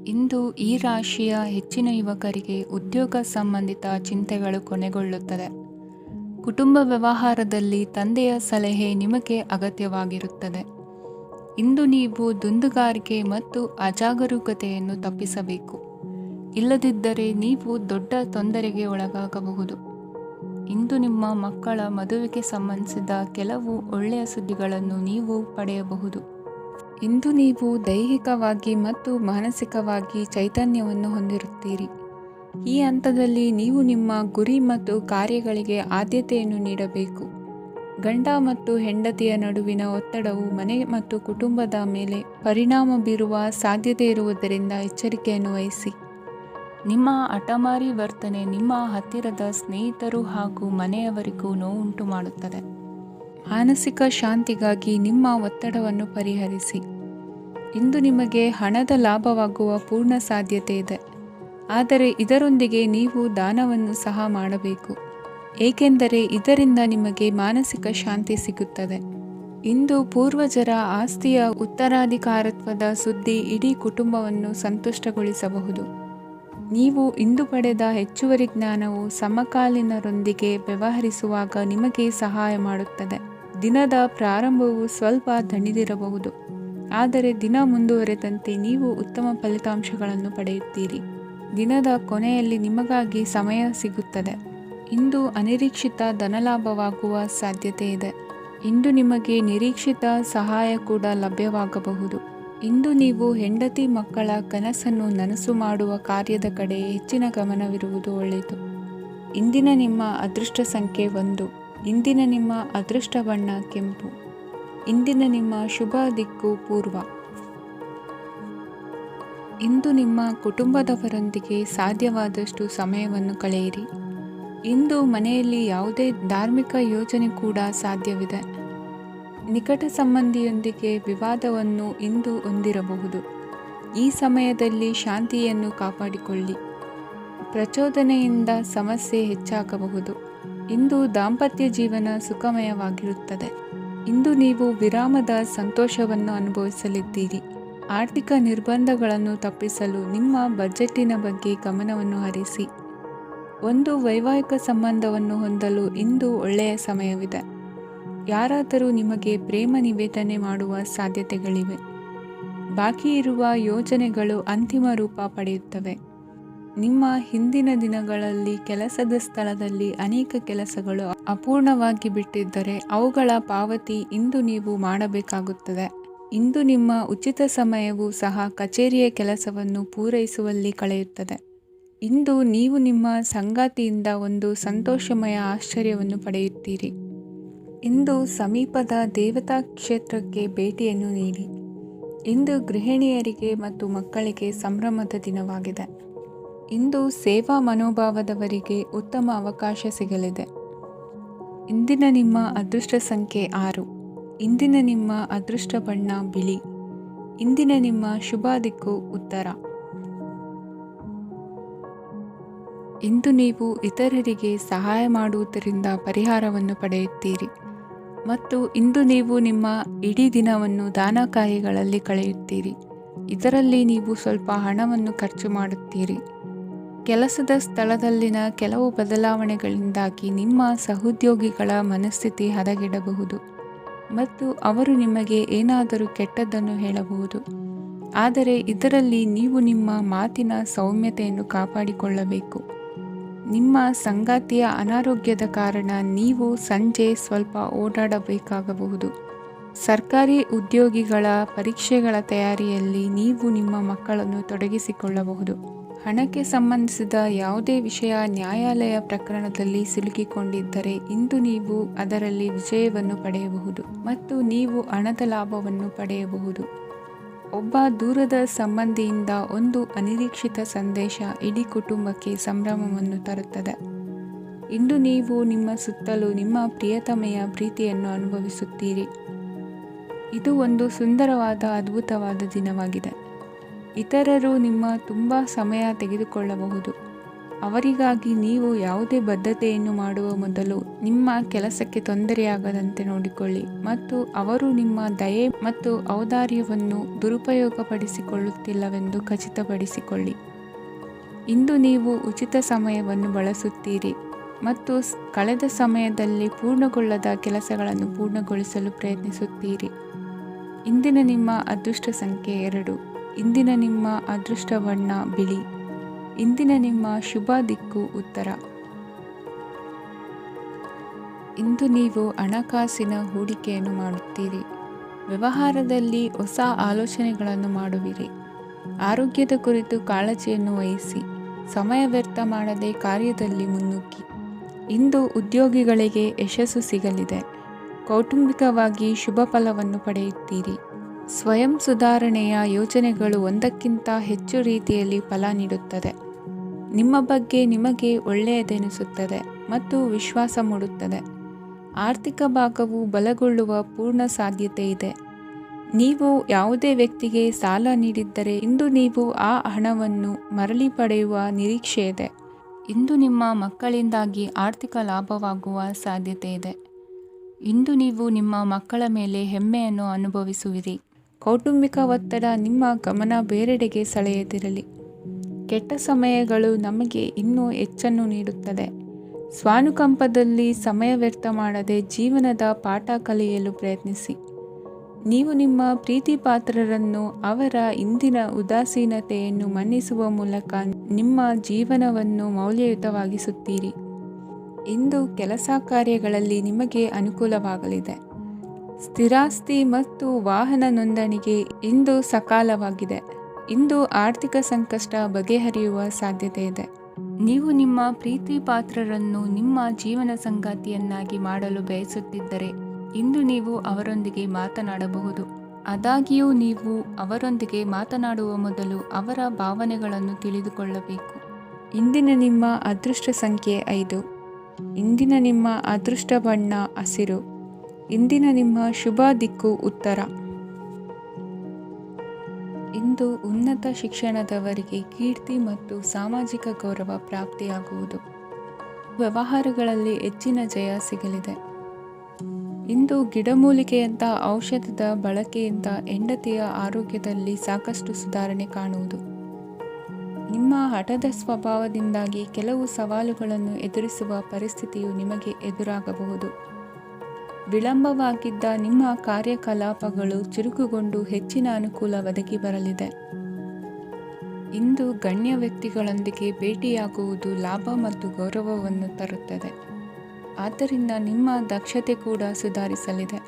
ಇಂದು ಈ ರಾಶಿಯ ಹೆಚ್ಚಿನ ಯುವಕರಿಗೆ ಉದ್ಯೋಗ ಸಂಬಂಧಿತ ಚಿಂತೆಗಳು ಕೊನೆಗೊಳ್ಳುತ್ತದೆ. ಕುಟುಂಬ ವ್ಯವಹಾರದಲ್ಲಿ ತಂದೆಯ ಸಲಹೆ ನಿಮಗೆ ಅಗತ್ಯವಾಗಿರುತ್ತದೆ. ಇಂದು ನೀವು ದುಂದುಗಾರಿಕೆ ಮತ್ತು ಅಜಾಗರೂಕತೆಯನ್ನು ತಪ್ಪಿಸಬೇಕು. ಇಲ್ಲದಿದ್ದರೆ ನೀವು ದೊಡ್ಡ ತೊಂದರೆಗೆ ಒಳಗಾಗಬಹುದು. ಇಂದು ನಿಮ್ಮ ಮಕ್ಕಳ ಮದುವೆಗೆ ಸಂಬಂಧಿಸಿದ ಕೆಲವು ಒಳ್ಳೆಯ ಸುದ್ದಿಗಳನ್ನು ನೀವು ಪಡೆಯಬಹುದು. ಇಂದು ನೀವು ದೈಹಿಕವಾಗಿ ಮತ್ತು ಮಾನಸಿಕವಾಗಿ ಚೈತನ್ಯವನ್ನು ಹೊಂದಿರುತ್ತೀರಿ. ಈ ಹಂತದಲ್ಲಿ ನೀವು ನಿಮ್ಮ ಗುರಿ ಮತ್ತು ಕಾರ್ಯಗಳಿಗೆ ಆದ್ಯತೆಯನ್ನು ನೀಡಬೇಕು. ಗಂಡ ಮತ್ತು ಹೆಂಡತಿಯ ನಡುವಿನ ಒತ್ತಡವು ಮನೆ ಮತ್ತು ಕುಟುಂಬದ ಮೇಲೆ ಪರಿಣಾಮ ಬೀರುವ ಸಾಧ್ಯತೆ ಇರುವುದರಿಂದ ಎಚ್ಚರಿಕೆಯನ್ನು ವಹಿಸಿ. ನಿಮ್ಮ ಹಠಮಾರಿ ವರ್ತನೆ ನಿಮ್ಮ ಹತ್ತಿರದ ಸ್ನೇಹಿತರು ಹಾಗೂ ಮನೆಯವರಿಗೂ ನೋವುಂಟು ಮಾಡುತ್ತದೆ. ಮಾನಸಿಕ ಶಾಂತಿಗಾಗಿ ನಿಮ್ಮ ಒತ್ತಡವನ್ನು ಪರಿಹರಿಸಿ. ಇಂದು ನಿಮಗೆ ಹಣದ ಲಾಭವಾಗುವ ಪೂರ್ಣ ಸಾಧ್ಯತೆ ಇದೆ, ಆದರೆ ಇದರೊಂದಿಗೆ ನೀವು ದಾನವನ್ನು ಸಹ ಮಾಡಬೇಕು, ಏಕೆಂದರೆ ಇದರಿಂದ ನಿಮಗೆ ಮಾನಸಿಕ ಶಾಂತಿ ಸಿಗುತ್ತದೆ. ಇಂದು ಪೂರ್ವಜರ ಆಸ್ತಿಯ ಉತ್ತರಾಧಿಕಾರತ್ವದ ಸುದ್ದಿ ಇಡೀ ಕುಟುಂಬವನ್ನು ಸಂತುಷ್ಟಗೊಳಿಸಬಹುದು. ನೀವು ಇಂದು ಪಡೆದ ಹೆಚ್ಚುವರಿ ಜ್ಞಾನವು ಸಮಕಾಲೀನರೊಂದಿಗೆ ವ್ಯವಹರಿಸುವಾಗ ನಿಮಗೆ ಸಹಾಯ ಮಾಡುತ್ತದೆ. ದಿನದ ಪ್ರಾರಂಭವು ಸ್ವಲ್ಪ ದಣಿದಿರಬಹುದು, ಆದರೆ ದಿನ ಮುಂದುವರೆದಂತೆ ನೀವು ಉತ್ತಮ ಫಲಿತಾಂಶಗಳನ್ನು ಪಡೆಯುತ್ತೀರಿ. ದಿನದ ಕೊನೆಯಲ್ಲಿ ನಿಮಗಾಗಿ ಸಮಯ ಸಿಗುತ್ತದೆ. ಇಂದು ಅನಿರೀಕ್ಷಿತ ಧನಲಾಭವಾಗುವ ಸಾಧ್ಯತೆ ಇದೆ. ಇಂದು ನಿಮಗೆ ನಿರೀಕ್ಷಿತ ಸಹಾಯ ಕೂಡ ಲಭ್ಯವಾಗಬಹುದು. ಇಂದು ನೀವು ಹೆಂಡತಿ ಮಕ್ಕಳ ಕನಸನ್ನು ನನಸು ಮಾಡುವ ಕಾರ್ಯದ ಕಡೆ ಹೆಚ್ಚಿನ ಗಮನವಿರುವುದು ಒಳ್ಳೆಯದು. ಇಂದಿನ ನಿಮ್ಮ ಅದೃಷ್ಟ ಸಂಖ್ಯೆ 1. ಇಂದಿನ ನಿಮ್ಮ ಅದೃಷ್ಟ ಬಣ್ಣ ಕೆಂಪು. ಇಂದಿನ ನಿಮ್ಮ ಶುಭ ದಿಕ್ಕು ಪೂರ್ವ. ಇಂದು ನಿಮ್ಮ ಕುಟುಂಬದವರೊಂದಿಗೆ ಸಾಧ್ಯವಾದಷ್ಟು ಸಮಯವನ್ನು ಕಳೆಯಿರಿ. ಇಂದು ಮನೆಯಲ್ಲಿ ಯಾವುದೇ ಧಾರ್ಮಿಕ ಯೋಜನೆ ಕೂಡ ಸಾಧ್ಯವಿದೆ. ನಿಕಟ ಸಂಬಂಧಿಯೊಂದಿಗೆ ವಿವಾದವನ್ನು ಇಂದು ಹೊಂದಿರಬಹುದು. ಈ ಸಮಯದಲ್ಲಿ ಶಾಂತಿಯನ್ನು ಕಾಪಾಡಿಕೊಳ್ಳಿ. ಪ್ರಚೋದನೆಯಿಂದ ಸಮಸ್ಯೆ ಹೆಚ್ಚಾಗಬಹುದು. ಇಂದು ದಾಂಪತ್ಯ ಜೀವನ ಸುಖಮಯವಾಗಿರುತ್ತದೆ. ಇಂದು ನೀವು ವಿರಾಮದ ಸಂತೋಷವನ್ನು ಅನುಭವಿಸಲಿದ್ದೀರಿ. ಆರ್ಥಿಕ ನಿರ್ಬಂಧಗಳನ್ನು ತಪ್ಪಿಸಲು ನಿಮ್ಮ ಬಜೆಟ್ಟಿನ ಬಗ್ಗೆ ಗಮನವನ್ನು ಹರಿಸಿ. ಒಂದು ವೈವಾಹಿಕ ಸಂಬಂಧವನ್ನು ಹೊಂದಲು ಇಂದು ಒಳ್ಳೆಯ ಸಮಯವಿದೆ. ಯಾರಾದರೂ ನಿಮಗೆ ಪ್ರೇಮ ನಿವೇದನೆ ಮಾಡುವ ಸಾಧ್ಯತೆಗಳಿವೆ. ಬಾಕಿ ಇರುವ ಯೋಜನೆಗಳು ಅಂತಿಮ ರೂಪ ಪಡೆಯುತ್ತವೆ. ನಿಮ್ಮ ಹಿಂದಿನ ದಿನಗಳಲ್ಲಿ ಕೆಲಸದ ಸ್ಥಳದಲ್ಲಿ ಅನೇಕ ಕೆಲಸಗಳು ಅಪೂರ್ಣವಾಗಿ ಬಿಟ್ಟಿದ್ದರೆ ಅವುಗಳ ಪಾವತಿ ಇಂದು ನೀವು ಮಾಡಬೇಕಾಗುತ್ತದೆ. ಇಂದು ನಿಮ್ಮ ಉಚಿತ ಸಮಯವು ಸಹ ಕಚೇರಿಯ ಕೆಲಸವನ್ನು ಪೂರೈಸುವಲ್ಲಿ ಕಳೆಯುತ್ತದೆ. ಇಂದು ನೀವು ನಿಮ್ಮ ಸಂಗಾತಿಯಿಂದ ಒಂದು ಸಂತೋಷಮಯ ಆಶ್ಚರ್ಯವನ್ನು ಪಡೆಯುತ್ತೀರಿ. ಇಂದು ಸಮೀಪದ ದೇವತಾ ಕ್ಷೇತ್ರಕ್ಕೆ ಭೇಟಿಯನ್ನು ನೀಡಿ. ಇಂದು ಗೃಹಿಣಿಯರಿಗೆ ಮತ್ತು ಮಕ್ಕಳಿಗೆ ಸಂಭ್ರಮದ ದಿನವಾಗಿದೆ. ಇಂದು ಸೇವಾ ಮನೋಭಾವದವರಿಗೆ ಉತ್ತಮ ಅವಕಾಶ ಸಿಗಲಿದೆ. ಇಂದಿನ ನಿಮ್ಮ ಅದೃಷ್ಟ ಸಂಖ್ಯೆ 6. ಇಂದಿನ ನಿಮ್ಮ ಅದೃಷ್ಟ ಬಣ್ಣ ಬಿಳಿ. ಇಂದಿನ ನಿಮ್ಮ ಶುಭ ದಿಕ್ಕು ಉತ್ತರ. ಇಂದು ನೀವು ಇತರರಿಗೆ ಸಹಾಯ ಮಾಡುವುದರಿಂದ ಪರಿಹಾರವನ್ನು ಪಡೆಯುತ್ತೀರಿ ಮತ್ತು ಇಂದು ನೀವು ನಿಮ್ಮ ಇಡೀ ದಿನವನ್ನು ದಾನ ಕಾರ್ಯಗಳಲ್ಲಿ ಕಳೆಯುತ್ತೀರಿ. ಇದರಲ್ಲಿ ನೀವು ಸ್ವಲ್ಪ ಹಣವನ್ನು ಖರ್ಚು ಮಾಡುತ್ತೀರಿ. ಕೆಲಸದ ಸ್ಥಳದಲ್ಲಿನ ಕೆಲವು ಬದಲಾವಣೆಗಳಿಂದಾಗಿ ನಿಮ್ಮ ಸಹೋದ್ಯೋಗಿಗಳ ಮನಸ್ಥಿತಿ ಹದಗೆಡಬಹುದು ಮತ್ತು ಅವರು ನಿಮಗೆ ಏನಾದರೂ ಕೆಟ್ಟದ್ದನ್ನು ಹೇಳಬಹುದು. ಆದರೆ ಇದರಲ್ಲಿ ನೀವು ನಿಮ್ಮ ಮಾತಿನ ಸೌಮ್ಯತೆಯನ್ನು ಕಾಪಾಡಿಕೊಳ್ಳಬೇಕು. ನಿಮ್ಮ ಸಂಗಾತಿಯ ಅನಾರೋಗ್ಯದ ಕಾರಣ ನೀವು ಸಂಜೆ ಸ್ವಲ್ಪ ಓಡಾಡಬೇಕಾಗಬಹುದು. ಸರ್ಕಾರಿ ಉದ್ಯೋಗಿಗಳ ಪರೀಕ್ಷೆಗಳ ತಯಾರಿಯಲ್ಲಿ ನೀವು ನಿಮ್ಮ ಮಕ್ಕಳನ್ನು ತೊಡಗಿಸಿಕೊಳ್ಳಬಹುದು. ಹಣಕ್ಕೆ ಸಂಬಂಧಿಸಿದ ಯಾವುದೇ ವಿಷಯ ನ್ಯಾಯಾಲಯ ಪ್ರಕರಣದಲ್ಲಿ ಸಿಲುಕಿಕೊಂಡಿದ್ದರೆ ಇಂದು ನೀವು ಅದರಲ್ಲಿ ವಿಜಯವನ್ನು ಪಡೆಯಬಹುದು ಮತ್ತು ನೀವು ಹಣದ ಲಾಭವನ್ನು ಪಡೆಯಬಹುದು. ಒಬ್ಬ ದೂರದ ಸಂಬಂಧಿಯಿಂದ ಒಂದು ಅನಿರೀಕ್ಷಿತ ಸಂದೇಶ ಇಡೀ ಕುಟುಂಬಕ್ಕೆ ಸಂಭ್ರಮವನ್ನು ತರುತ್ತದೆ. ಇಂದು ನೀವು ನಿಮ್ಮ ಸುತ್ತಲೂ ನಿಮ್ಮ ಪ್ರಿಯತಮೆಯ ಪ್ರೀತಿಯನ್ನು ಅನುಭವಿಸುತ್ತೀರಿ. ಇದು ಒಂದು ಸುಂದರವಾದ ಅದ್ಭುತವಾದ ದಿನವಾಗಿದೆ. ಇತರರು ನಿಮ್ಮ ತುಂಬ ಸಮಯ ತೆಗೆದುಕೊಳ್ಳಬಹುದು, ಅವರಿಗಾಗಿ ನೀವು ಯಾವುದೇ ಬದ್ಧತೆಯನ್ನು ಮಾಡುವ ಮೊದಲು ನಿಮ್ಮ ಕೆಲಸಕ್ಕೆ ತೊಂದರೆಯಾಗದಂತೆ ನೋಡಿಕೊಳ್ಳಿ ಮತ್ತು ಅವರು ನಿಮ್ಮ ದಯೆ ಮತ್ತು ಔದಾರ್ಯವನ್ನು ದುರುಪಯೋಗಪಡಿಸಿಕೊಳ್ಳುತ್ತಿಲ್ಲವೆಂದು ಖಚಿತಪಡಿಸಿಕೊಳ್ಳಿ. ಇಂದು ನೀವು ಉಚಿತ ಸಮಯವನ್ನು ಬಳಸುತ್ತೀರಿ ಮತ್ತು ಕಳೆದ ಸಮಯದಲ್ಲಿ ಪೂರ್ಣಗೊಳ್ಳದ ಕೆಲಸಗಳನ್ನು ಪೂರ್ಣಗೊಳಿಸಲು ಪ್ರಯತ್ನಿಸುತ್ತೀರಿ. ಇಂದಿನ ನಿಮ್ಮ ಅದೃಷ್ಟ ಸಂಖ್ಯೆ 2. ಇಂದಿನ ನಿಮ್ಮ ಅದೃಷ್ಟ ಬಣ್ಣ ಬಿಳಿ. ಇಂದಿನ ನಿಮ್ಮ ಶುಭ ದಿಕ್ಕು ಉತ್ತರ. ಇಂದು ನೀವು ಹಣಕಾಸಿನ ಹೂಡಿಕೆಯನ್ನು ಮಾಡುತ್ತೀರಿ. ವ್ಯವಹಾರದಲ್ಲಿ ಹೊಸ ಆಲೋಚನೆಗಳನ್ನು ಮಾಡುವಿರಿ. ಆರೋಗ್ಯದ ಕುರಿತು ಕಾಳಜಿಯನ್ನು ವಹಿಸಿ. ಸಮಯ ವ್ಯರ್ಥ ಮಾಡದೆ ಕಾರ್ಯದಲ್ಲಿ ಮುನ್ನುಗ್ಗಿ. ಇಂದು ಉದ್ಯೋಗಿಗಳಿಗೆ ಯಶಸ್ಸು ಸಿಗಲಿದೆ. ಕೌಟುಂಬಿಕವಾಗಿ ಶುಭ ಫಲವನ್ನು ಪಡೆಯುತ್ತೀರಿ. ಸ್ವಯಂ ಸುಧಾರಣೆಯ ಯೋಜನೆಗಳು ಒಂದಕ್ಕಿಂತ ಹೆಚ್ಚು ರೀತಿಯಲ್ಲಿ ಫಲ ನೀಡುತ್ತದೆ. ನಿಮ್ಮ ಬಗ್ಗೆ ನಿಮಗೆ ಒಳ್ಳೆಯದೆನಿಸುತ್ತದೆ ಮತ್ತು ವಿಶ್ವಾಸ ಮೂಡುತ್ತದೆ. ಆರ್ಥಿಕ ಭಾಗವು ಬಲಗೊಳ್ಳುವ ಪೂರ್ಣ ಸಾಧ್ಯತೆ ಇದೆ. ನೀವು ಯಾವುದೇ ವ್ಯಕ್ತಿಗೆ ಸಾಲ ನೀಡಿದ್ದರೆ ಇಂದು ನೀವು ಆ ಹಣವನ್ನು ಮರಳಿ ಪಡೆಯುವ ನಿರೀಕ್ಷೆ ಇದೆ. ಇಂದು ನಿಮ್ಮ ಮಕ್ಕಳಿಂದಾಗಿ ಆರ್ಥಿಕ ಲಾಭವಾಗುವ ಸಾಧ್ಯತೆ ಇದೆ. ಇಂದು ನೀವು ನಿಮ್ಮ ಮಕ್ಕಳ ಮೇಲೆ ಹೆಮ್ಮೆಯನ್ನು ಅನುಭವಿಸುವಿರಿ. ಕೌಟುಂಬಿಕ ಒತ್ತಡ ನಿಮ್ಮ ಗಮನ ಬೇರೆಡೆಗೆ ಸೆಳೆಯದಿರಲಿ. ಕೆಟ್ಟ ಸಮಯಗಳು ನಮಗೆ ಇನ್ನೂ ಹೆಚ್ಚನ್ನು ನೀಡುತ್ತದೆ. ಸ್ವಾನುಕಂಪದಲ್ಲಿ ಸಮಯ ವ್ಯರ್ಥ ಮಾಡದೆ ಜೀವನದ ಪಾಠ ಕಲಿಯಲು ಪ್ರಯತ್ನಿಸಿ. ನೀವು ನಿಮ್ಮ ಪ್ರೀತಿ ಪಾತ್ರರನ್ನು ಅವರ ಇಂದಿನ ಉದಾಸೀನತೆಯನ್ನು ಮನ್ನಿಸುವ ಮೂಲಕ ನಿಮ್ಮ ಜೀವನವನ್ನು ಮೌಲ್ಯಯುತವಾಗಿಸುತ್ತೀರಿ. ಇಂದು ಕೆಲಸ ಕಾರ್ಯಗಳಲ್ಲಿ ನಿಮಗೆ ಅನುಕೂಲವಾಗಲಿದೆ. ಸ್ಥಿರಾಸ್ತಿ ಮತ್ತು ವಾಹನ ನೋಂದಣಿಗೆ ಇಂದು ಸಕಾಲವಾಗಿದೆ. ಇಂದು ಆರ್ಥಿಕ ಸಂಕಷ್ಟ ಬಗೆಹರಿಯುವ ಸಾಧ್ಯತೆ ಇದೆ. ನೀವು ನಿಮ್ಮ ಪ್ರೀತಿ ಪಾತ್ರರನ್ನು ನಿಮ್ಮ ಜೀವನ ಸಂಗಾತಿಯನ್ನಾಗಿ ಮಾಡಲು ಬಯಸುತ್ತಿದ್ದರೆ ಇಂದು ನೀವು ಅವರೊಂದಿಗೆ ಮಾತನಾಡಬಹುದು. ಆದಾಗ್ಯೂ ನೀವು ಅವರೊಂದಿಗೆ ಮಾತನಾಡುವ ಮೊದಲು ಅವರ ಭಾವನೆಗಳನ್ನು ತಿಳಿದುಕೊಳ್ಳಬೇಕು. ಇಂದಿನ ನಿಮ್ಮ ಅದೃಷ್ಟ ಸಂಖ್ಯೆ 5. ಇಂದಿನ ನಿಮ್ಮ ಅದೃಷ್ಟ ಬಣ್ಣ ಹಸಿರು. ಇಂದಿನ ನಿಮ್ಮ ಶುಭ ದಿಕ್ಕು ಉತ್ತರ. ಇಂದು ಉನ್ನತ ಶಿಕ್ಷಣದವರಿಗೆ ಕೀರ್ತಿ ಮತ್ತು ಸಾಮಾಜಿಕ ಗೌರವ ಪ್ರಾಪ್ತಿಯಾಗುವುದು. ವ್ಯವಹಾರಗಳಲ್ಲಿ ಹೆಚ್ಚಿನ ಜಯ ಸಿಗಲಿದೆ. ಇಂದು ಗಿಡಮೂಲಿಕೆಯಂಥ ಔಷಧದ ಬಳಕೆಯಿಂದ ಹೆಂಡತಿಯ ಆರೋಗ್ಯದಲ್ಲಿ ಸಾಕಷ್ಟು ಸುಧಾರಣೆ ಕಾಣುವುದು. ನಿಮ್ಮ ಹಠದ ಸ್ವಭಾವದಿಂದಾಗಿ ಕೆಲವು ಸವಾಲುಗಳನ್ನು ಎದುರಿಸುವ ಪರಿಸ್ಥಿತಿಯು ನಿಮಗೆ ಎದುರಾಗಬಹುದು. ವಿಳಂಬವಾಗಿದ್ದ ನಿಮ್ಮ ಕಾರ್ಯಕಲಾಪಗಳು ಚುರುಕುಗೊಂಡು ಹೆಚ್ಚಿನ ಅನುಕೂಲ ಒದಗಿ ಬರಲಿದೆ. ಇಂದು ಗಣ್ಯ ವ್ಯಕ್ತಿಗಳೊಂದಿಗೆ ಭೇಟಿಯಾಗುವುದು ಲಾಭ ಮತ್ತು ಗೌರವವನ್ನು ತರುತ್ತದೆ. ಆದ್ದರಿಂದ ನಿಮ್ಮ ದಕ್ಷತೆ ಕೂಡ ಸುಧಾರಿಸಲಿದೆ.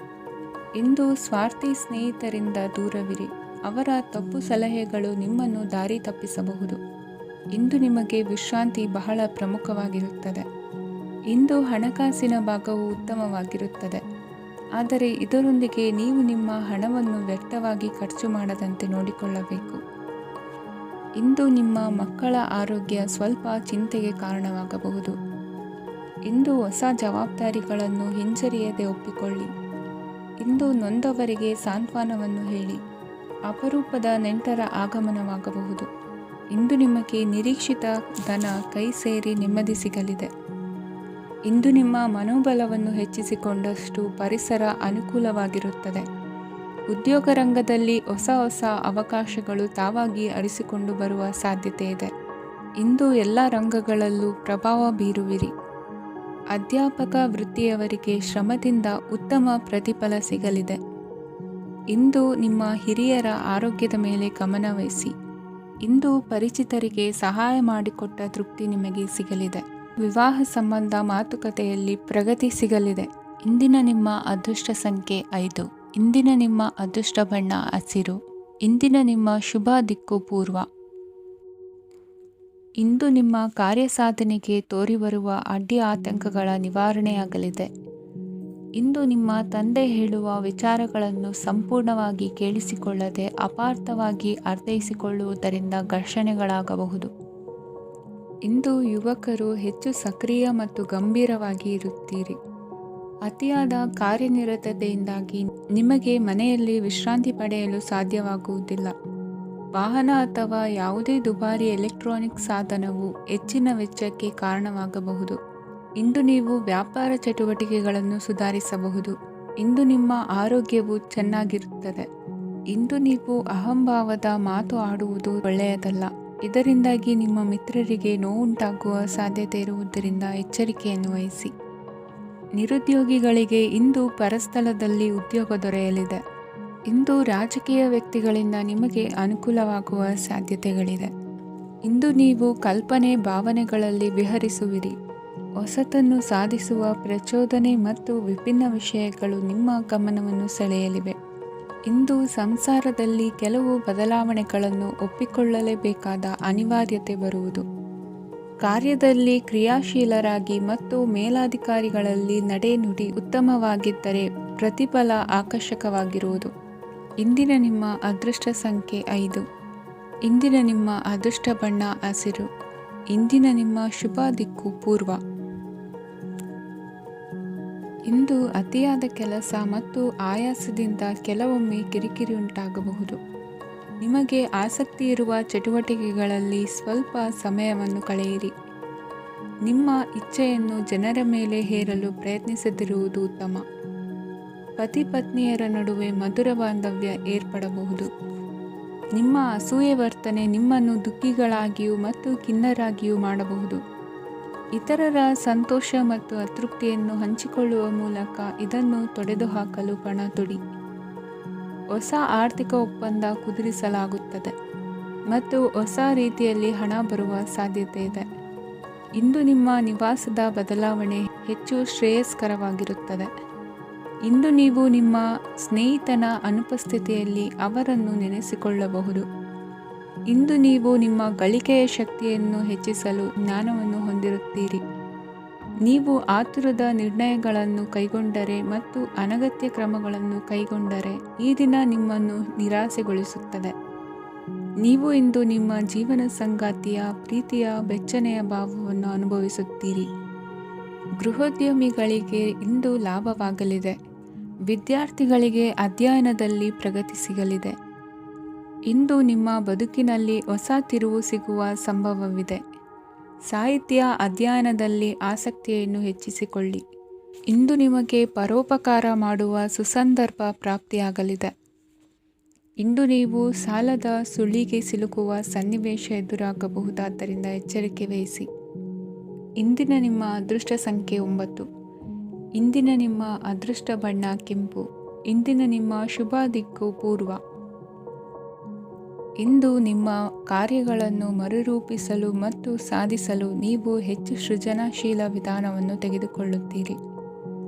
ಇಂದು ಸ್ವಾರ್ಥಿ ಸ್ನೇಹಿತರಿಂದ ದೂರವಿರಿ. ಅವರ ತಪ್ಪು ಸಲಹೆಗಳು ನಿಮ್ಮನ್ನು ದಾರಿ ತಪ್ಪಿಸಬಹುದು. ಇಂದು ನಿಮಗೆ ವಿಶ್ರಾಂತಿ ಬಹಳ ಪ್ರಮುಖವಾಗಿರುತ್ತದೆ. ಇಂದು ಹಣಕಾಸಿನ ಭಾಗವು ಉತ್ತಮವಾಗಿರುತ್ತದೆ. ಆದರೆ ಇದರೊಂದಿಗೆ ನೀವು ನಿಮ್ಮ ಹಣವನ್ನು ವ್ಯರ್ಥವಾಗಿ ಖರ್ಚು ಮಾಡದಂತೆ ನೋಡಿಕೊಳ್ಳಬೇಕು. ಇಂದು ನಿಮ್ಮ ಮಕ್ಕಳ ಆರೋಗ್ಯ ಸ್ವಲ್ಪ ಚಿಂತೆಗೆ ಕಾರಣವಾಗಬಹುದು. ಇಂದು ಹೊಸ ಜವಾಬ್ದಾರಿಗಳನ್ನು ಹಿಂಜರಿಯದೆ ಒಪ್ಪಿಕೊಳ್ಳಿ. ಇಂದು ನೊಂದವರಿಗೆ ಸಾಂತ್ವನವನ್ನು ಹೇಳಿ. ಅಪರೂಪದ ನೆಂಟರ ಆಗಮನವಾಗಬಹುದು. ಇಂದು ನಿಮಗೆ ನಿರೀಕ್ಷಿತ ಧನ ಕೈ ಸೇರಿ ನೆಮ್ಮದಿ ಸಿಗಲಿದೆ. ಇಂದು ನಿಮ್ಮ ಮನೋಬಲವನ್ನು ಹೆಚ್ಚಿಸಿಕೊಂಡಷ್ಟು ಪರಿಸರ ಅನುಕೂಲವಾಗಿರುತ್ತದೆ. ಉದ್ಯೋಗ ರಂಗದಲ್ಲಿ ಹೊಸ ಹೊಸ ಅವಕಾಶಗಳು ತಾವಾಗಿ ಅರಿಸಿಕೊಂಡು ಬರುವ ಸಾಧ್ಯತೆ ಇದೆ. ಇಂದು ಎಲ್ಲ ರಂಗಗಳಲ್ಲೂ ಪ್ರಭಾವ ಬೀರುವಿರಿ. ಅಧ್ಯಾಪಕ ವೃತ್ತಿಯವರಿಗೆ ಶ್ರಮದಿಂದ ಉತ್ತಮ ಪ್ರತಿಫಲ ಸಿಗಲಿದೆ. ಇಂದು ನಿಮ್ಮ ಹಿರಿಯರ ಆರೋಗ್ಯದ ಮೇಲೆ ಗಮನವಹಿಸಿ. ಇಂದು ಪರಿಚಿತರಿಗೆ ಸಹಾಯ ಮಾಡಿಕೊಟ್ಟ ತೃಪ್ತಿ ನಿಮಗೆ ಸಿಗಲಿದೆ. ವಿವಾಹ ಸಂಬಂಧ ಮಾತುಕತೆಯಲ್ಲಿ ಪ್ರಗತಿ ಸಿಗಲಿದೆ. ಇಂದಿನ ನಿಮ್ಮ ಅದೃಷ್ಟ ಸಂಖ್ಯೆ 5. ಇಂದಿನ ನಿಮ್ಮ ಅದೃಷ್ಟ ಬಣ್ಣ ಹಸಿರು. ಇಂದಿನ ನಿಮ್ಮ ಶುಭ ದಿಕ್ಕು ಪೂರ್ವ. ಇಂದು ನಿಮ್ಮ ಕಾರ್ಯಸಾಧನೆಗೆ ತೋರಿಬರುವ ಅಡ್ಡಿ ಆತಂಕಗಳ ನಿವಾರಣೆಯಾಗಲಿದೆ. ಇಂದು ನಿಮ್ಮ ತಂದೆ ಹೇಳುವ ವಿಚಾರಗಳನ್ನು ಸಂಪೂರ್ಣವಾಗಿ ಕೇಳಿಸಿಕೊಳ್ಳದೆ ಅಪಾರ್ಥವಾಗಿ ಅರ್ಥೈಸಿಕೊಳ್ಳುವುದರಿಂದ ಘರ್ಷಣೆಗಳಾಗಬಹುದು. ಇಂದು ಯುವಕರು ಹೆಚ್ಚು ಸಕ್ರಿಯ ಮತ್ತು ಗಂಭೀರವಾಗಿ ಇರುತ್ತೀರಿ. ಅತಿಯಾದ ಕಾರ್ಯನಿರತತೆಯಿಂದಾಗಿ ನಿಮಗೆ ಮನೆಯಲ್ಲಿ ವಿಶ್ರಾಂತಿ ಪಡೆಯಲು ಸಾಧ್ಯವಾಗುವುದಿಲ್ಲ. ವಾಹನ ಅಥವಾ ಯಾವುದೇ ದುಬಾರಿ ಎಲೆಕ್ಟ್ರಾನಿಕ್ ಸಾಧನವು ಹೆಚ್ಚಿನ ವೆಚ್ಚಕ್ಕೆ ಕಾರಣವಾಗಬಹುದು. ಇಂದು ನೀವು ವ್ಯಾಪಾರ ಚಟುವಟಿಕೆಗಳನ್ನು ಸುಧಾರಿಸಬಹುದು. ಇಂದು ನಿಮ್ಮ ಆರೋಗ್ಯವು ಚೆನ್ನಾಗಿರುತ್ತದೆ. ಇಂದು ನೀವು ಅಹಂಭಾವದ ಮಾತು ಆಡುವುದು ಒಳ್ಳೆಯದಲ್ಲ. ಇದರಿಂದಾಗಿ ನಿಮ್ಮ ಮಿತ್ರರಿಗೆ ನೋವುಂಟಾಗುವ ಸಾಧ್ಯತೆ ಇರುವುದರಿಂದ ಎಚ್ಚರಿಕೆಯನ್ನು ವಹಿಸಿ. ನಿರುದ್ಯೋಗಿಗಳಿಗೆ ಇಂದು ಪರಸ್ಥಳದಲ್ಲಿ ಉದ್ಯೋಗ ದೊರೆಯಲಿದೆ. ಇಂದು ರಾಜಕೀಯ ವ್ಯಕ್ತಿಗಳಿಂದ ನಿಮಗೆ ಅನುಕೂಲವಾಗುವ ಸಾಧ್ಯತೆಗಳಿದೆ. ಇಂದು ನೀವು ಕಲ್ಪನೆ ಭಾವನೆಗಳಲ್ಲಿ ವಿಹರಿಸುವಿರಿ. ಹೊಸತನ್ನು ಸಾಧಿಸುವ ಪ್ರಚೋದನೆ ಮತ್ತು ವಿಭಿನ್ನ ವಿಷಯಗಳು ನಿಮ್ಮ ಗಮನವನ್ನು ಸೆಳೆಯಲಿವೆ. ಇಂದು ಸಂಸಾರದಲ್ಲಿ ಕೆಲವು ಬದಲಾವಣೆಗಳನ್ನು ಒಪ್ಪಿಕೊಳ್ಳಲೇಬೇಕಾದ ಅನಿವಾರ್ಯತೆ ಬರುವುದು. ಕಾರ್ಯದಲ್ಲಿ ಕ್ರಿಯಾಶೀಲರಾಗಿ ಮತ್ತು ಮೇಲಾಧಿಕಾರಿಗಳಲ್ಲಿ ನಡೆನುಡಿ ಉತ್ತಮವಾಗಿದ್ದರೆ ಪ್ರತಿಫಲ ಆಕರ್ಷಕವಾಗಿರುವುದು. ಇಂದಿನ ನಿಮ್ಮ ಅದೃಷ್ಟ ಸಂಖ್ಯೆ 5. ಇಂದಿನ ನಿಮ್ಮ ಅದೃಷ್ಟ ಬಣ್ಣ ಹಸಿರು. ಇಂದಿನ ನಿಮ್ಮ ಶುಭ ದಿಕ್ಕು ಪೂರ್ವ. ಇಂದು ಅತಿಯಾದ ಕೆಲಸ ಮತ್ತು ಆಯಾಸದಿಂದ ಕೆಲವೊಮ್ಮೆ ಕಿರಿಕಿರಿ ಉಂಟಾಗಬಹುದು. ನಿಮಗೆ ಆಸಕ್ತಿ ಇರುವ ಚಟುವಟಿಕೆಗಳಲ್ಲಿ ಸ್ವಲ್ಪ ಸಮಯವನ್ನು ಕಳೆಯಿರಿ. ನಿಮ್ಮ ಇಚ್ಛೆಯನ್ನು ಜನರ ಮೇಲೆ ಹೇರಲು ಪ್ರಯತ್ನಿಸದಿರುವುದು ಉತ್ತಮ. ಪತಿ ಪತ್ನಿಯರ ನಡುವೆ ಮಧುರ ಬಾಂಧವ್ಯ ಏರ್ಪಡಬಹುದು. ನಿಮ್ಮ ಅಸೂಯೆ ವರ್ತನೆ ನಿಮ್ಮನ್ನು ದುಃಖಿಗಳಾಗಿಯೂ ಮತ್ತು ಖಿನ್ನರಾಗಿಯೂ ಮಾಡಬಹುದು. ಇತರರ ಸಂತೋಷ ಮತ್ತು ಅತೃಪ್ತಿಯನ್ನು ಹಂಚಿಕೊಳ್ಳುವ ಮೂಲಕ ಇದನ್ನು ತೊಡೆದುಹಾಕಲು ಪಣ ತೊಡಿ. ಹೊಸ ಆರ್ಥಿಕ ಒಪ್ಪಂದ ಕುದುರಿಸಲಾಗುತ್ತದೆ ಮತ್ತು ಹೊಸ ರೀತಿಯಲ್ಲಿ ಹಣ ಬರುವ ಸಾಧ್ಯತೆ ಇದೆ. ಇಂದು ನಿಮ್ಮ ನಿವಾಸದ ಬದಲಾವಣೆ ಹೆಚ್ಚು ಶ್ರೇಯಸ್ಕರವಾಗಿರುತ್ತದೆ. ಇಂದು ನೀವು ನಿಮ್ಮ ಸ್ನೇಹಿತನ ಅನುಪಸ್ಥಿತಿಯಲ್ಲಿ ಅವರನ್ನು ನೆನೆಸಿಕೊಳ್ಳಬಹುದು. ಇಂದು ನೀವು ನಿಮ್ಮ ಗಳಿಕೆಯ ಶಕ್ತಿಯನ್ನು ಹೆಚ್ಚಿಸಲು ಜ್ಞಾನವನ್ನು ಹೊಂದಿರುತ್ತೀರಿ. ನೀವು ಆತುರದ ನಿರ್ಣಯಗಳನ್ನು ಕೈಗೊಂಡರೆ ಮತ್ತು ಅನಗತ್ಯ ಕ್ರಮಗಳನ್ನು ಕೈಗೊಂಡರೆ ಈ ದಿನ ನಿಮ್ಮನ್ನು ನಿರಾಸೆಗೊಳಿಸುತ್ತದೆ. ನೀವು ಇಂದು ನಿಮ್ಮ ಜೀವನ ಸಂಗಾತಿಯ ಪ್ರೀತಿಯ ಬೆಚ್ಚನೆಯ ಭಾವವನ್ನು ಅನುಭವಿಸುತ್ತೀರಿ. ಗೃಹೋದ್ಯಮಿಗಳಿಗೆ ಇಂದು ಲಾಭವಾಗಲಿದೆ. ವಿದ್ಯಾರ್ಥಿಗಳಿಗೆ ಅಧ್ಯಯನದಲ್ಲಿ ಪ್ರಗತಿ ಸಿಗಲಿದೆ. ಇಂದು ನಿಮ್ಮ ಬದುಕಿನಲ್ಲಿ ಹೊಸ ತಿರುವು ಸಿಗುವ ಸಂಭವವಿದೆ. ಸಾಹಿತ್ಯ ಅಧ್ಯಯನದಲ್ಲಿ ಆಸಕ್ತಿಯನ್ನು ಹೆಚ್ಚಿಸಿಕೊಳ್ಳಿ. ಇಂದು ನಿಮಗೆ ಪರೋಪಕಾರ ಮಾಡುವ ಸುಸಂದರ್ಭ ಪ್ರಾಪ್ತಿಯಾಗಲಿದೆ. ಇಂದು ನೀವು ಸಾಲದ ಸುಳಿಗೆ ಸಿಲುಕುವ ಸನ್ನಿವೇಶ ಎದುರಾಗಬಹುದಾದ್ದರಿಂದ ಎಚ್ಚರಿಕೆ ವಹಿಸಿ. ಇಂದಿನ ನಿಮ್ಮ ಅದೃಷ್ಟ ಸಂಖ್ಯೆ 9. ಇಂದಿನ ನಿಮ್ಮ ಅದೃಷ್ಟ ಬಣ್ಣ ಕೆಂಪು. ಇಂದಿನ ನಿಮ್ಮ ಶುಭ ದಿಕ್ಕು ಪೂರ್ವ. ಇಂದು ನಿಮ್ಮ ಕಾರ್ಯಗಳನ್ನು ಮರುರೂಪಿಸಲು ಮತ್ತು ಸಾಧಿಸಲು ನೀವು ಹೆಚ್ಚು ಸೃಜನಶೀಲ ವಿಧಾನವನ್ನು ತೆಗೆದುಕೊಳ್ಳುತ್ತೀರಿ.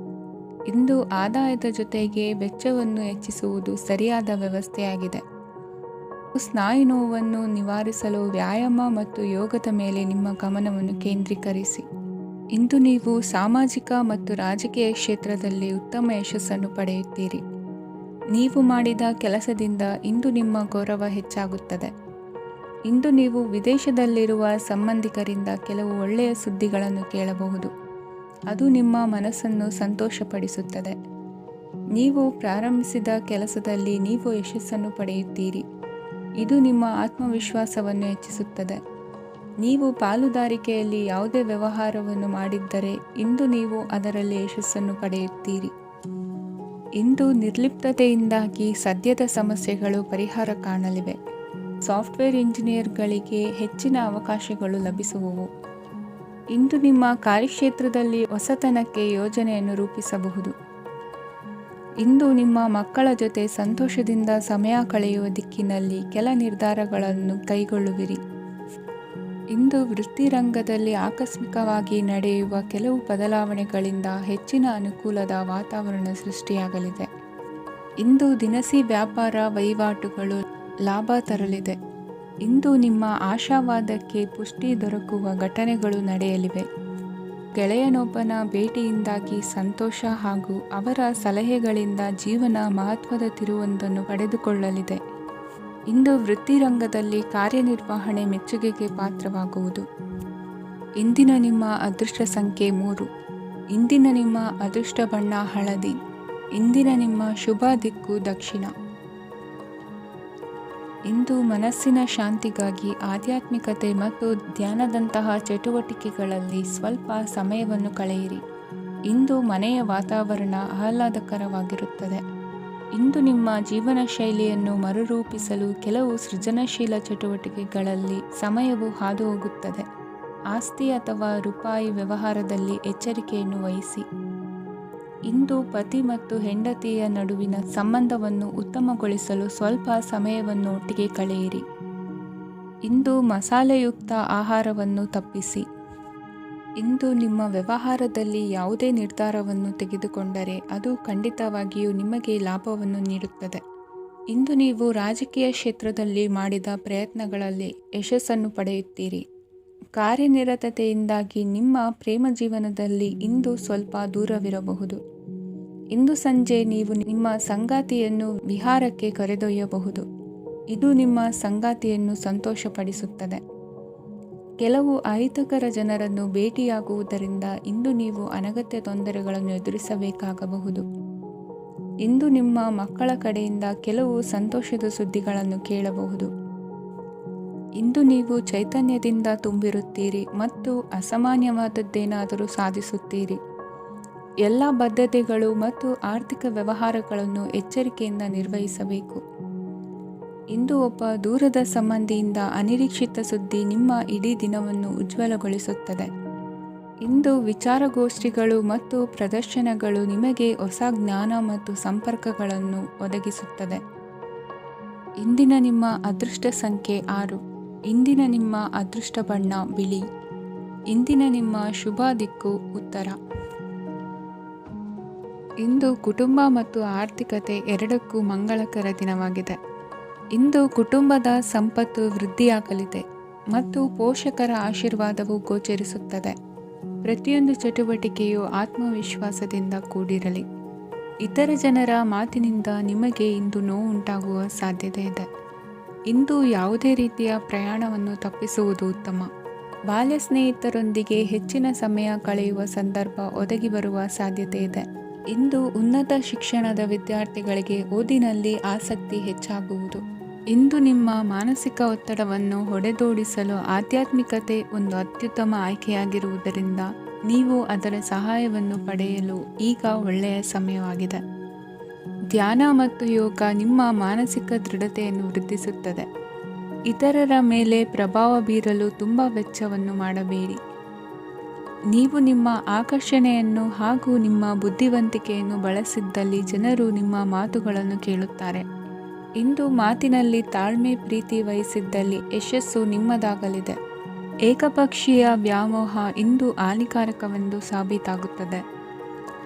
ಇಂದು ಆದಾಯದ ಜೊತೆಗೆ ವೆಚ್ಚವನ್ನು ಹೆಚ್ಚಿಸುವುದು ಸರಿಯಾದ ವ್ಯವಸ್ಥೆಯಾಗಿದೆ. ಸ್ನಾಯು ನೋವನ್ನು ನಿವಾರಿಸಲು ವ್ಯಾಯಾಮ ಮತ್ತು ಯೋಗದ ಮೇಲೆ ನಿಮ್ಮ ಗಮನವನ್ನು ಕೇಂದ್ರೀಕರಿಸಿ. ಇಂದು ನೀವು ಸಾಮಾಜಿಕ ಮತ್ತು ರಾಜಕೀಯ ಕ್ಷೇತ್ರದಲ್ಲಿ ಉತ್ತಮ ಯಶಸ್ಸನ್ನು ಪಡೆಯುತ್ತೀರಿ. ನೀವು ಮಾಡಿದ ಕೆಲಸದಿಂದ ಇಂದು ನಿಮ್ಮ ಗೌರವ ಹೆಚ್ಚಾಗುತ್ತದೆ. ಇಂದು ನೀವು ವಿದೇಶದಲ್ಲಿರುವ ಸಂಬಂಧಿಕರಿಂದ ಕೆಲವು ಒಳ್ಳೆಯ ಸುದ್ದಿಗಳನ್ನು ಕೇಳಬಹುದು. ಅದು ನಿಮ್ಮ ಮನಸ್ಸನ್ನು ಸಂತೋಷಪಡಿಸುತ್ತದೆ. ನೀವು ಪ್ರಾರಂಭಿಸಿದ ಕೆಲಸದಲ್ಲಿ ನೀವು ಯಶಸ್ಸನ್ನು ಪಡೆಯುತ್ತೀರಿ. ಇದು ನಿಮ್ಮ ಆತ್ಮವಿಶ್ವಾಸವನ್ನು ಹೆಚ್ಚಿಸುತ್ತದೆ. ನೀವು ಪಾಲುದಾರಿಕೆಯಲ್ಲಿ ಯಾವುದೇ ವ್ಯವಹಾರವನ್ನು ಮಾಡಿದ್ದರೆ ಇಂದು ನೀವು ಅದರಲ್ಲಿ ಯಶಸ್ಸನ್ನು ಪಡೆಯುತ್ತೀರಿ. ಇಂದು ನಿರ್ಲಿಪ್ತತೆಯಿಂದಾಗಿ ಸದ್ಯದ ಸಮಸ್ಯೆಗಳು ಪರಿಹಾರ ಕಾಣಲಿವೆ. ಸಾಫ್ಟ್ವೇರ್ ಇಂಜಿನಿಯರ್ಗಳಿಗೆ ಹೆಚ್ಚಿನ ಅವಕಾಶಗಳು ಲಭಿಸುವವು. ಇಂದು ನಿಮ್ಮ ಕಾರ್ಯಕ್ಷೇತ್ರದಲ್ಲಿ ಹೊಸತನಕ್ಕೆ ಯೋಜನೆಯನ್ನು ರೂಪಿಸಬಹುದು. ಇಂದು ನಿಮ್ಮ ಮಕ್ಕಳ ಜೊತೆ ಸಂತೋಷದಿಂದ ಸಮಯ ಕಳೆಯುವ ದಿಕ್ಕಿನಲ್ಲಿ ಕೆಲ ನಿರ್ಧಾರಗಳನ್ನು ಕೈಗೊಳ್ಳುವಿರಿ. ಇಂದು ವೃತ್ತಿರಂಗದಲ್ಲಿ ಆಕಸ್ಮಿಕವಾಗಿ ನಡೆಯುವ ಕೆಲವು ಬದಲಾವಣೆಗಳಿಂದ ಹೆಚ್ಚಿನ ಅನುಕೂಲದ ವಾತಾವರಣ ಸೃಷ್ಟಿಯಾಗಲಿದೆ. ಇಂದು ದಿನಸಿ ವ್ಯಾಪಾರ ವಹಿವಾಟುಗಳು ಲಾಭ ತರಲಿದೆ. ಇಂದು ನಿಮ್ಮ ಆಶಾವಾದಕ್ಕೆ ಪುಷ್ಟಿ ದೊರಕುವ ಘಟನೆಗಳು ನಡೆಯಲಿವೆ. ಗೆಳೆಯನೊಬ್ಬನ ಭೇಟಿಯಿಂದಾಗಿ ಸಂತೋಷ ಹಾಗೂ ಅವರ ಸಲಹೆಗಳಿಂದ ಜೀವನ ಮಹತ್ವದ ತಿರುವೊಂದನ್ನು ಪಡೆದುಕೊಳ್ಳಲಿದೆ. ಇಂದು ವೃತ್ತಿರಂಗದಲ್ಲಿ ಕಾರ್ಯನಿರ್ವಹಣೆ ಮೆಚ್ಚುಗೆಗೆ ಪಾತ್ರವಾಗುವುದು. ಇಂದಿನ ನಿಮ್ಮ ಅದೃಷ್ಟ ಸಂಖ್ಯೆ 3. ಇಂದಿನ ನಿಮ್ಮ ಅದೃಷ್ಟ ಬಣ್ಣ ಹಳದಿ. ಇಂದಿನ ನಿಮ್ಮ ಶುಭ ದಿಕ್ಕು ದಕ್ಷಿಣ. ಇಂದು ಮನಸ್ಸಿನ ಶಾಂತಿಗಾಗಿ ಆಧ್ಯಾತ್ಮಿಕತೆ ಮತ್ತು ಧ್ಯಾನದಂತಹ ಚಟುವಟಿಕೆಗಳಲ್ಲಿ ಸ್ವಲ್ಪ ಸಮಯವನ್ನು ಕಳೆಯಿರಿ. ಇಂದು ಮನೆಯ ವಾತಾವರಣ ಆಹ್ಲಾದಕರವಾಗಿರುತ್ತದೆ. ಇಂದು ನಿಮ್ಮ ಜೀವನ ಶೈಲಿಯನ್ನು ಮರುರೂಪಿಸಲು ಕೆಲವು ಸೃಜನಶೀಲ ಚಟುವಟಿಕೆಗಳಲ್ಲಿ ಸಮಯವು ಹಾದುಹೋಗುತ್ತದೆ. ಆಸ್ತಿ ಅಥವಾ ರೂಪಾಯಿ ವ್ಯವಹಾರದಲ್ಲಿ ಎಚ್ಚರಿಕೆಯನ್ನು ವಹಿಸಿ. ಇಂದು ಪತಿ ಮತ್ತು ಹೆಂಡತಿಯ ನಡುವಿನ ಸಂಬಂಧವನ್ನು ಉತ್ತಮಗೊಳಿಸಲು ಸ್ವಲ್ಪ ಸಮಯವನ್ನು ಒಟ್ಟಿಗೆ ಕಳೆಯಿರಿ. ಇಂದು ಮಸಾಲೆಯುಕ್ತ ಆಹಾರವನ್ನು ತಪ್ಪಿಸಿ. ಇಂದು ನಿಮ್ಮ ವ್ಯವಹಾರದಲ್ಲಿ ಯಾವುದೇ ನಿರ್ಧಾರವನ್ನು ತೆಗೆದುಕೊಂಡರೆ ಅದು ಖಂಡಿತವಾಗಿಯೂ ನಿಮಗೆ ಲಾಭವನ್ನು ನೀಡುತ್ತದೆ. ಇಂದು ನೀವು ರಾಜಕೀಯ ಕ್ಷೇತ್ರದಲ್ಲಿ ಮಾಡಿದ ಪ್ರಯತ್ನಗಳಲ್ಲಿ ಯಶಸ್ಸನ್ನು ಪಡೆಯುತ್ತೀರಿ. ಕಾರ್ಯನಿರತತೆಯಿಂದಾಗಿ ನಿಮ್ಮ ಪ್ರೇಮ ಜೀವನದಲ್ಲಿ ಇಂದು ಸ್ವಲ್ಪ ದೂರವಿರಬಹುದು. ಇಂದು ಸಂಜೆ ನೀವು ನಿಮ್ಮ ಸಂಗಾತಿಯನ್ನು ವಿಹಾರಕ್ಕೆ ಕರೆದೊಯ್ಯಬಹುದು. ಇದು ನಿಮ್ಮ ಸಂಗಾತಿಯನ್ನು ಸಂತೋಷಪಡಿಸುತ್ತದೆ. ಕೆಲವು ಅಹಿತಕರ ಜನರನ್ನು ಭೇಟಿಯಾಗುವುದರಿಂದ ಇಂದು ನೀವು ಅನಗತ್ಯ ತೊಂದರೆಗಳನ್ನು ಎದುರಿಸಬೇಕಾಗಬಹುದು. ಇಂದು ನಿಮ್ಮ ಮಕ್ಕಳ ಕಡೆಯಿಂದ ಕೆಲವು ಸಂತೋಷದ ಸುದ್ದಿಗಳನ್ನು ಕೇಳಬಹುದು. ಇಂದು ನೀವು ಚೈತನ್ಯದಿಂದ ತುಂಬಿರುತ್ತೀರಿ ಮತ್ತು ಅಸಾಮಾನ್ಯವಾದದ್ದೇನಾದರೂ ಸಾಧಿಸುತ್ತೀರಿ. ಎಲ್ಲ ಬದ್ಧತೆಗಳು ಮತ್ತು ಆರ್ಥಿಕ ವ್ಯವಹಾರಗಳನ್ನು ಎಚ್ಚರಿಕೆಯಿಂದ ನಿರ್ವಹಿಸಬೇಕು. ಇಂದು ಒಬ್ಬ ದೂರದ ಸಂಬಂಧಿಯಿಂದ ಅನಿರೀಕ್ಷಿತ ಸುದ್ದಿ ನಿಮ್ಮ ಇಡೀ ದಿನವನ್ನು ಉಜ್ವಲಗೊಳಿಸುತ್ತದೆ. ಇಂದು ವಿಚಾರಗೋಷ್ಠಿಗಳು ಮತ್ತು ಪ್ರದರ್ಶನಗಳು ನಿಮಗೆ ಹೊಸ ಜ್ಞಾನ ಮತ್ತು ಸಂಪರ್ಕಗಳನ್ನು ಒದಗಿಸುತ್ತದೆ. ಇಂದಿನ ನಿಮ್ಮ ಅದೃಷ್ಟ ಸಂಖ್ಯೆ 6. ಇಂದಿನ ನಿಮ್ಮ ಅದೃಷ್ಟ ಬಣ್ಣ ಬಿಳಿ. ಇಂದಿನ ನಿಮ್ಮ ಶುಭ ದಿಕ್ಕು ಉತ್ತರ. ಇಂದು ಕುಟುಂಬ ಮತ್ತು ಆರ್ಥಿಕತೆ ಎರಡಕ್ಕೂ ಮಂಗಳಕರ ದಿನವಾಗಿದೆ. ಇಂದು ಕುಟುಂಬದ ಸಂಪತ್ತು ವೃದ್ಧಿಯಾಗಲಿದೆ ಮತ್ತು ಪೋಷಕರ ಆಶೀರ್ವಾದವು ಗೋಚರಿಸುತ್ತದೆ. ಪ್ರತಿಯೊಂದು ಚಟುವಟಿಕೆಯು ಆತ್ಮವಿಶ್ವಾಸದಿಂದ ಕೂಡಿರಲಿ. ಇತರ ಜನರ ಮಾತಿನಿಂದ ನಿಮಗೆ ಇಂದು ನೋವು ಉಂಟಾಗುವ ಸಾಧ್ಯತೆ ಇದೆ. ಇಂದು ಯಾವುದೇ ರೀತಿಯ ಪ್ರಯಾಣವನ್ನು ತಪ್ಪಿಸುವುದು ಉತ್ತಮ. ಬಾಲ್ಯ ಸ್ನೇಹಿತರೊಂದಿಗೆ ಹೆಚ್ಚಿನ ಸಮಯ ಕಳೆಯುವ ಸಂದರ್ಭ ಒದಗಿ ಬರುವ ಸಾಧ್ಯತೆ ಇದೆ. ಇಂದು ಉನ್ನತ ಶಿಕ್ಷಣದ ವಿದ್ಯಾರ್ಥಿಗಳಿಗೆ ಓದಿನಲ್ಲಿ ಆಸಕ್ತಿ ಹೆಚ್ಚಾಗುವುದು. ಇಂದು ನಿಮ್ಮ ಮಾನಸಿಕ ಒತ್ತಡವನ್ನು ಹೊಡೆದೋಡಿಸಲು ಆಧ್ಯಾತ್ಮಿಕತೆ ಒಂದು ಅತ್ಯುತ್ತಮ ಆಯ್ಕೆಯಾಗಿರುವುದರಿಂದ ನೀವು ಅದರ ಸಹಾಯವನ್ನು ಪಡೆಯಲು ಈಗ ಒಳ್ಳೆಯ ಸಮಯವಾಗಿದೆ. ಧ್ಯಾನ ಮತ್ತು ಯೋಗ ನಿಮ್ಮ ಮಾನಸಿಕ ದೃಢತೆಯನ್ನು ವೃದ್ಧಿಸುತ್ತದೆ. ಇತರರ ಮೇಲೆ ಪ್ರಭಾವ ಬೀರಲು ತುಂಬ ವೆಚ್ಚವನ್ನು ಮಾಡಬೇಡಿ. ನೀವು ನಿಮ್ಮ ಆಕರ್ಷಣೆಯನ್ನು ಹಾಗೂ ನಿಮ್ಮ ಬುದ್ಧಿವಂತಿಕೆಯನ್ನು ಬಳಸಿದ್ದಲ್ಲಿ ಜನರು ನಿಮ್ಮ ಮಾತುಗಳನ್ನು ಕೇಳುತ್ತಾರೆ. ಇಂದು ಮಾತಿನಲ್ಲಿ ತಾಳ್ಮೆ ಪ್ರೀತಿ ವಹಿಸಿದ್ದಲ್ಲಿ ಯಶಸ್ಸು ನಿಮ್ಮದಾಗಲಿದೆ. ಏಕಪಕ್ಷೀಯ ವ್ಯಾಮೋಹ ಇಂದು ಹಾನಿಕಾರಕವೆಂದು ಸಾಬೀತಾಗುತ್ತದೆ.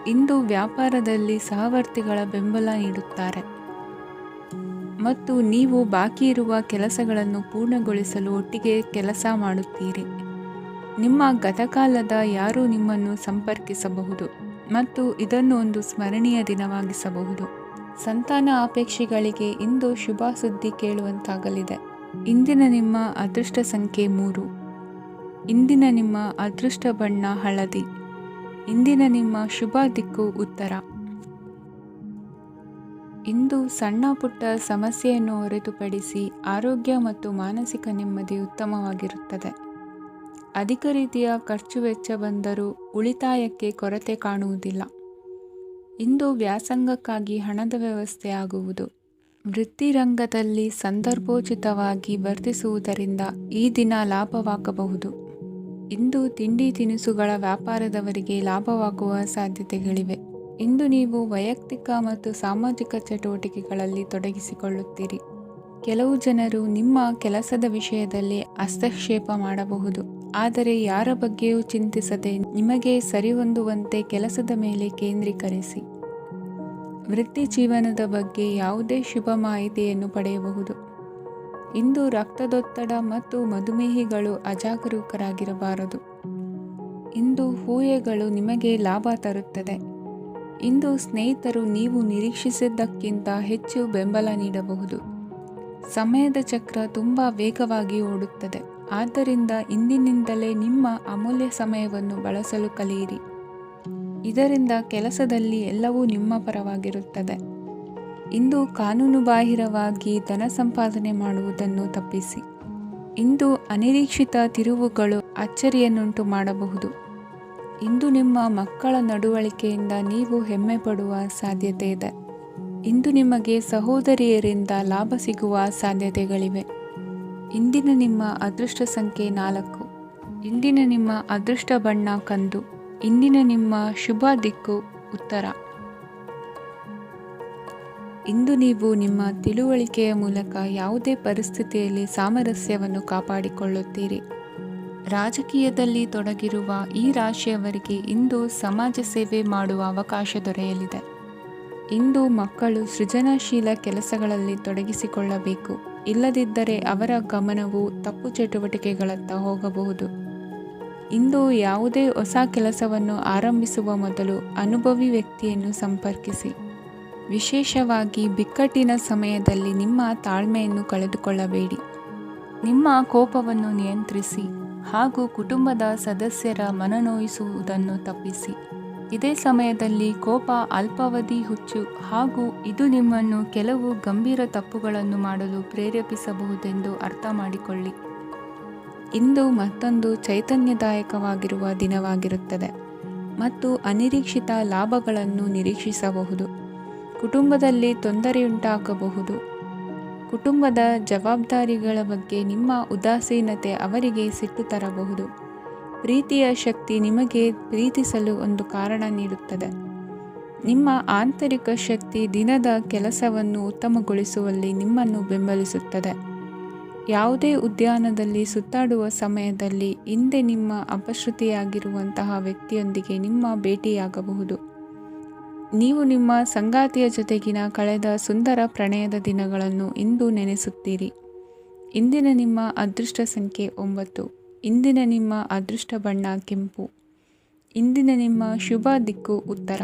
ಇಂದು ವ್ಯಾಪಾರದಲ್ಲಿ ಸಹವರ್ತಿಗಳ ಬೆಂಬಲ ನೀಡುತ್ತಾರೆ ಮತ್ತು ನೀವು ಬಾಕಿ ಇರುವ ಕೆಲಸಗಳನ್ನು ಪೂರ್ಣಗೊಳಿಸಲು ಒಟ್ಟಿಗೆ ಕೆಲಸ ಮಾಡುತ್ತೀರಿ. ನಿಮ್ಮ ಗತಕಾಲದ ಯಾರೂ ನಿಮ್ಮನ್ನು ಸಂಪರ್ಕಿಸಬಹುದು ಮತ್ತು ಇದನ್ನು ಒಂದು ಸ್ಮರಣೀಯ ದಿನವಾಗಿಸಬಹುದು. ಸಂತಾನ ಅಪೇಕ್ಷೆಗಳಿಗೆ ಇಂದು ಶುಭ ಸುದ್ದಿ ಕೇಳುವಂತಾಗಲಿದೆ. ಇಂದಿನ ನಿಮ್ಮ ಅದೃಷ್ಟ ಸಂಖ್ಯೆ 3. ಇಂದಿನ ನಿಮ್ಮ ಅದೃಷ್ಟ ಬಣ್ಣ ಹಳದಿ. ಇಂದಿನ ನಿಮ್ಮ ಶುಭ ದಿಕ್ಕು ಉತ್ತರ. ಇಂದು ಸಣ್ಣ ಪುಟ್ಟ ಸಮಸ್ಯೆಯನ್ನು ಹೊರತುಪಡಿಸಿ ಆರೋಗ್ಯ ಮತ್ತು ಮಾನಸಿಕ ನೆಮ್ಮದಿ ಉತ್ತಮವಾಗಿರುತ್ತದೆ. ಅಧಿಕ ರೀತಿಯ ಖರ್ಚು ವೆಚ್ಚ ಬಂದರೂ ಉಳಿತಾಯಕ್ಕೆ ಕೊರತೆ ಕಾಣುವುದಿಲ್ಲ. ಇಂದು ವ್ಯಾಸಂಗಕ್ಕಾಗಿ ಹಣದ ವ್ಯವಸ್ಥೆ ಆಗುವುದು. ವೃತ್ತಿರಂಗದಲ್ಲಿ ಸಂದರ್ಭೋಚಿತವಾಗಿ ವರ್ತಿಸುವುದರಿಂದ ಈ ದಿನ ಲಾಭವಾಗಬಹುದು. ಇಂದು ತಿಂಡಿ ತಿನಿಸುಗಳ ವ್ಯಾಪಾರದವರಿಗೆ ಲಾಭವಾಗುವ ಸಾಧ್ಯತೆಗಳಿವೆ. ಇಂದು ನೀವು ವೈಯಕ್ತಿಕ ಮತ್ತು ಸಾಮಾಜಿಕ ಚಟುವಟಿಕೆಗಳಲ್ಲಿ ತೊಡಗಿಸಿಕೊಳ್ಳುತ್ತೀರಿ. ಕೆಲವು ಜನರು ನಿಮ್ಮ ಕೆಲಸದ ವಿಷಯದಲ್ಲಿ ಹಸ್ತಕ್ಷೇಪ ಮಾಡಬಹುದು, ಆದರೆ ಯಾರ ಬಗ್ಗೆಯೂ ಚಿಂತಿಸದೆ ನಿಮಗೆ ಸರಿಹೊಂದುವಂತೆ ಕೆಲಸದ ಮೇಲೆ ಕೇಂದ್ರೀಕರಿಸಿ. ವೃತ್ತಿ ಜೀವನದ ಬಗ್ಗೆ ಯಾವುದೇ ಶುಭ ಮಾಹಿತಿಯನ್ನು ಪಡೆಯಬಹುದು. ಇಂದು ರಕ್ತದೊತ್ತಡ ಮತ್ತು ಮಧುಮೇಹಿಗಳು ಅಜಾಗರೂಕರಾಗಿರಬಾರದು. ಇಂದು ಊಹೆಗಳು ನಿಮಗೆ ಲಾಭ ತರುತ್ತದೆ. ಇಂದು ಸ್ನೇಹಿತರು ನೀವು ನಿರೀಕ್ಷಿಸಿದ್ದಕ್ಕಿಂತ ಹೆಚ್ಚು ಬೆಂಬಲ ನೀಡಬಹುದು. ಸಮಯದ ಚಕ್ರ ತುಂಬ ವೇಗವಾಗಿ ಓಡುತ್ತದೆ. ಆದ್ದರಿಂದ ಇಂದಿನಿಂದಲೇ ನಿಮ್ಮ ಅಮೂಲ್ಯ ಸಮಯವನ್ನು ಬಳಸಲು ಕಲಿಯಿರಿ. ಇದರಿಂದ ಕೆಲಸದಲ್ಲಿ ಎಲ್ಲವೂ ನಿಮ್ಮ ಪರವಾಗಿರುತ್ತದೆ. ಇಂದು ಕಾನೂನುಬಾಹಿರವಾಗಿ ಧನ ಸಂಪಾದನೆ ಮಾಡುವುದನ್ನು ತಪ್ಪಿಸಿ. ಇಂದು ಅನಿರೀಕ್ಷಿತ ತಿರುವುಗಳು ಅಚ್ಚರಿಯನ್ನುಂಟು ಮಾಡಬಹುದು. ಇಂದು ನಿಮ್ಮ ಮಕ್ಕಳ ನಡವಳಿಕೆಯಿಂದ ನೀವು ಹೆಮ್ಮೆ ಪಡುವ ಸಾಧ್ಯತೆ ಇದೆ. ಇಂದು ನಿಮಗೆ ಸಹೋದರಿಯರಿಂದ ಲಾಭ ಸಿಗುವ ಸಾಧ್ಯತೆಗಳಿವೆ. ಇಂದಿನ ನಿಮ್ಮ ಅದೃಷ್ಟ ಸಂಖ್ಯೆ 4. ಇಂದಿನ ನಿಮ್ಮ ಅದೃಷ್ಟ ಬಣ್ಣ ಕಂದು. ಇಂದಿನ ನಿಮ್ಮ ಶುಭ ದಿಕ್ಕು ಉತ್ತರ. ಇಂದು ನೀವು ನಿಮ್ಮ ತಿಳುವಳಿಕೆಯ ಮೂಲಕ ಯಾವುದೇ ಪರಿಸ್ಥಿತಿಯಲ್ಲಿ ಸಾಮರಸ್ಯವನ್ನು ಕಾಪಾಡಿಕೊಳ್ಳುತ್ತೀರಿ. ರಾಜಕೀಯದಲ್ಲಿ ತೊಡಗಿರುವ ಈ ರಾಶಿಯವರಿಗೆ ಇಂದು ಸಮಾಜ ಸೇವೆ ಮಾಡುವ ಅವಕಾಶ ದೊರೆಯಲಿದೆ. ಇಂದು ಮಕ್ಕಳು ಸೃಜನಶೀಲ ಕೆಲಸಗಳಲ್ಲಿ ತೊಡಗಿಸಿಕೊಳ್ಳಬೇಕು. ಇಲ್ಲದಿದ್ದರೆ ಅವರ ಗಮನವು ತಪ್ಪು ಚಟುವಟಿಕೆಗಳತ್ತ ಹೋಗಬಹುದು. ಇಂದು ಯಾವುದೇ ಹೊಸ ಕೆಲಸವನ್ನು ಆರಂಭಿಸುವ ಮೊದಲು ಅನುಭವಿ ವ್ಯಕ್ತಿಯನ್ನು ಸಂಪರ್ಕಿಸಿ. ವಿಶೇಷವಾಗಿ ಬಿಕ್ಕಟ್ಟಿನ ಸಮಯದಲ್ಲಿ ನಿಮ್ಮ ತಾಳ್ಮೆಯನ್ನು ಕಳೆದುಕೊಳ್ಳಬೇಡಿ. ನಿಮ್ಮ ಕೋಪವನ್ನು ನಿಯಂತ್ರಿಸಿ ಹಾಗೂ ಕುಟುಂಬದ ಸದಸ್ಯರ ಮನನೊಯಿಸುವುದನ್ನು ತಪ್ಪಿಸಿ. ಇದೇ ಸಮಯದಲ್ಲಿ ಕೋಪ ಅಲ್ಪಾವಧಿ ಹುಚ್ಚು ಹಾಗೂ ಇದು ನಿಮ್ಮನ್ನು ಕೆಲವು ಗಂಭೀರ ತಪ್ಪುಗಳನ್ನು ಮಾಡಲು ಪ್ರೇರೇಪಿಸಬಹುದೆಂದು ಅರ್ಥ ಮಾಡಿಕೊಳ್ಳಿ. ಇಂದು ಮತ್ತೊಂದು ಚೈತನ್ಯದಾಯಕವಾಗಿರುವ ದಿನವಾಗಿರುತ್ತದೆ ಮತ್ತು ಅನಿರೀಕ್ಷಿತ ಲಾಭಗಳನ್ನು ನಿರೀಕ್ಷಿಸಬಹುದು. ಕುಟುಂಬದಲ್ಲಿ ತೊಂದರೆಯುಂಟಾಗಬಹುದು. ಕುಟುಂಬದ ಜವಾಬ್ದಾರಿಗಳ ಬಗ್ಗೆ ನಿಮ್ಮ ಉದಾಸೀನತೆ ಅವರಿಗೆ ಸಿಟ್ಟು ತರಬಹುದು. ಪ್ರೀತಿಯ ಶಕ್ತಿ ನಿಮಗೆ ಪ್ರೀತಿಸಲು ಒಂದು ಕಾರಣ ನೀಡುತ್ತದೆ. ನಿಮ್ಮ ಆಂತರಿಕ ಶಕ್ತಿ ದಿನದ ಕೆಲಸವನ್ನು ಉತ್ತಮಗೊಳಿಸುವಲ್ಲಿ ನಿಮ್ಮನ್ನು ಬೆಂಬಲಿಸುತ್ತದೆ. ಯಾವುದೇ ಉದ್ಯಾನದಲ್ಲಿ ಸುತ್ತಾಡುವ ಸಮಯದಲ್ಲಿ ಹಿಂದೆ ನಿಮ್ಮ ಅಪಶ್ರುತಿಯಾಗಿರುವಂತಹ ವ್ಯಕ್ತಿಯೊಂದಿಗೆ ನಿಮ್ಮ ಭೇಟಿಯಾಗಬಹುದು. ನೀವು ನಿಮ್ಮ ಸಂಗಾತಿಯ ಜೊತೆಗಿನ ಕಳೆದ ಸುಂದರ ಪ್ರಣಯದ ದಿನಗಳನ್ನು ಇಂದು ನೆನೆಸುತ್ತೀರಿ. ಇಂದಿನ ನಿಮ್ಮ ಅದೃಷ್ಟ ಸಂಖ್ಯೆ 9. ಇಂದಿನ ನಿಮ್ಮ ಅದೃಷ್ಟ ಬಣ್ಣ ಕೆಂಪು. ಇಂದಿನ ನಿಮ್ಮ ಶುಭ ದಿಕ್ಕು ಉತ್ತರ.